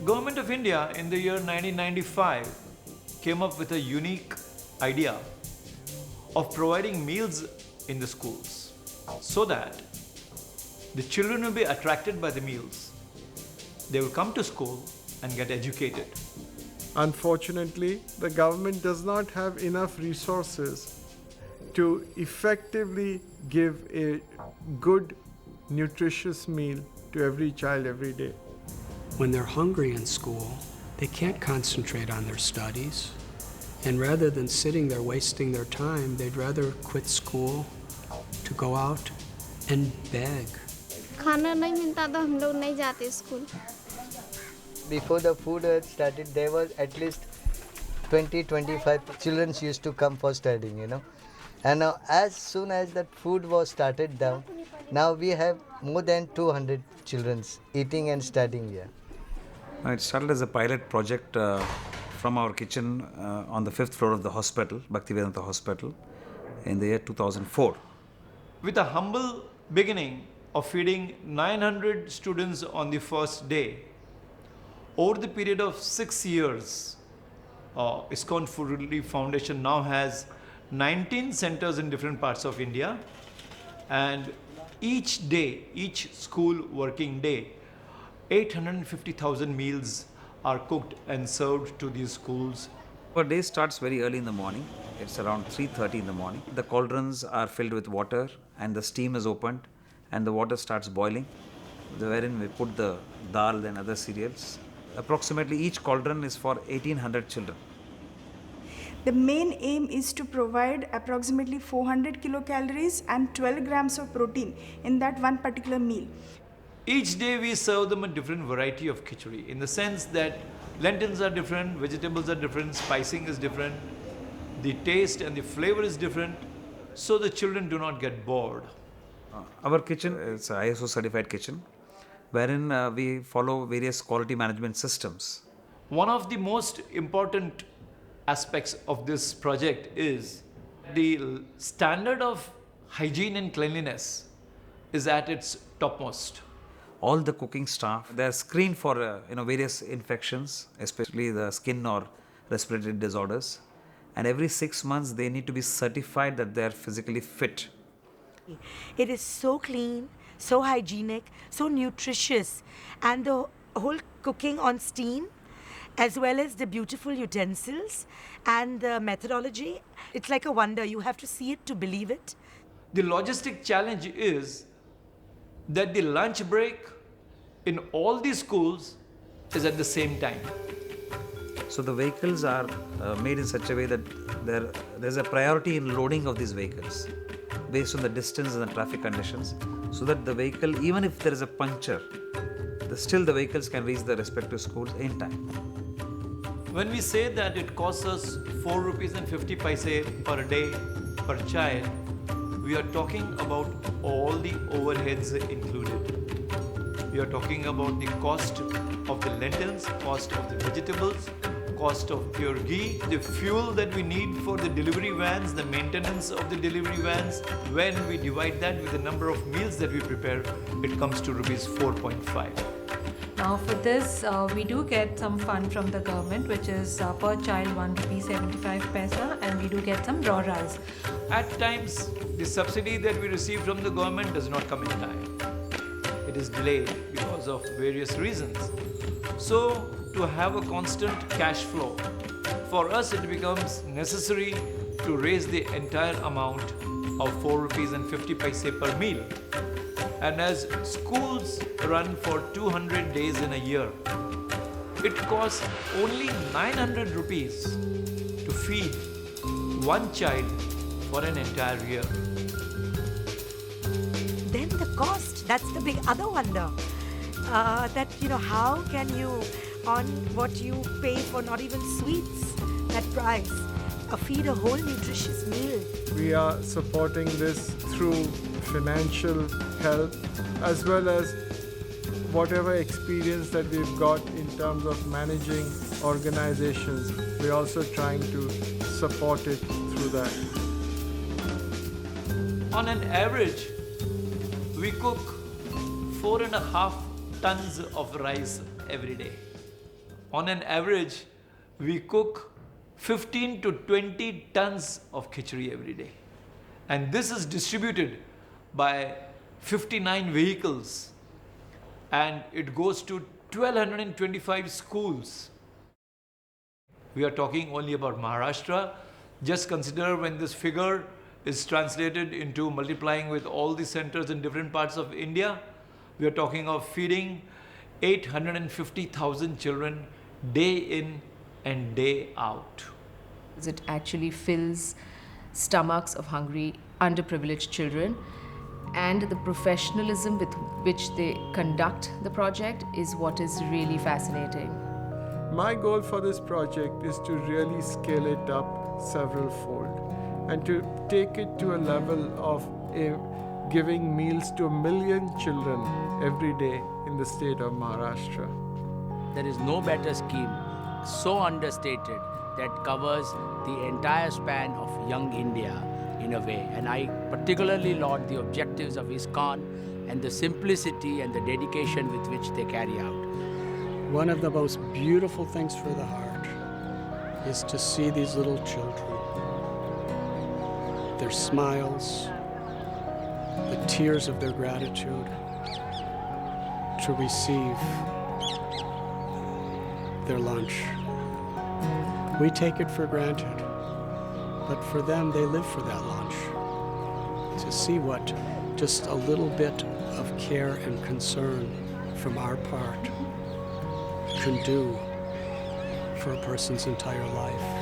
Government of India in the year 1995 came up with a unique idea of providing meals in the schools so that the children will be attracted by the meals. They will come to school and get educated. Unfortunately, the government does not have enough resources to effectively give a good, nutritious meal to every child every day. When they're hungry in school, they can't concentrate on their studies. And rather than sitting there wasting their time, they'd rather quit school to go out and beg. खाना नहीं मिलता तो हम लोग नहीं जाते school. Before the food had started, there was at least 20-25 children used to come for studying, And now, as soon as that food was started down, now we have more than 200 children eating and studying here. It started as a pilot project from our kitchen on the 5th floor of the hospital, Bhaktivedanta Hospital, in the year 2004. With a humble beginning of feeding 900 students on the first day, over the period of 6 years, Iskcon Food Relief Foundation now has 19 centers in different parts of India, and each day, each school working day, 850,000 meals are cooked and served to these schools. Our day starts very early in the morning. It's around 3:30 in the morning. The cauldrons are filled with water and the steam is opened and the water starts boiling, wherein we put the dal and other cereals. Approximately each cauldron is for 1800 children. The main aim is to provide approximately 400 kilocalories and 12 grams of protein in that one particular meal. Each day we serve them a different variety of khichdi, in the sense that lentils are different, vegetables are different, spicing is different, the taste and the flavor is different, so the children do not get bored. Our kitchen is an ISO certified kitchen, wherein we follow various quality management systems. One of the most important aspects of this project is the standard of hygiene and cleanliness is at its topmost. All the cooking staff, they are screened for various infections, especially the skin or respiratory disorders. And every 6 months they need to be certified that they are physically fit. It is so clean, so hygienic, so nutritious, and the whole cooking on steam, as well as the beautiful utensils and the methodology, it's like a wonder. You have to see it to believe it. The logistic challenge is that the lunch break in all these schools is at the same time. So the vehicles are made in such a way that there's a priority in loading of these vehicles based on the distance and the traffic conditions, so that the vehicle, even if there is a puncture, still the vehicles can reach the respective schools in time. When we say that it costs us 4 rupees and 50 paise per day per child, we are talking about all the overheads included. We are talking about the cost of the lentils, cost of the vegetables, cost of pure ghee, the fuel that we need for the delivery vans, the maintenance of the delivery vans. When we divide that with the number of meals that we prepare, it comes to rupees 4.5. Now for this, we do get some fund from the government, which is per child 1 rupee 75 paisa, and we do get some raw rice. At times, the subsidy that we receive from the government does not come in time. It is delayed because of various reasons. So, to have a constant cash flow, for us it becomes necessary to raise the entire amount of 4 rupees and 50 paise per meal. And as schools run for 200 days in a year, it costs only 900 rupees to feed one child for an entire year. Then the cost, that's the big other wonder. How can you, on what you pay for not even sweets, that price, feed a whole nutritious meal? We are supporting this through financial help as well as whatever experience that we've got in terms of managing organizations. We're also trying to support it through that. On an average, we cook 4.5 tons of rice every day. On an average, we cook 15 to 20 tons of khichdi every day. And this is distributed by 59 vehicles. And it goes to 1,225 schools. We are talking only about Maharashtra. Just consider when this figure is translated into multiplying with all the centers in different parts of India, we are talking of feeding 850,000 children day in and day out. It actually fills stomachs of hungry, underprivileged children, and the professionalism with which they conduct the project is what is really fascinating. My goal for this project is to really scale it up several fold and to take it to a level of giving meals to 1 million children every day in the state of Maharashtra. There is no better scheme, so understated, that covers the entire span of young India in a way. And I particularly laud the objectives of Iskcon and the simplicity and the dedication with which they carry out. One of the most beautiful things for the heart is to see these little children, their smiles, the tears of their gratitude to receive their lunch. We take it for granted, but for them, they live for that lunch. To see what just a little bit of care and concern from our part can do for a person's entire life.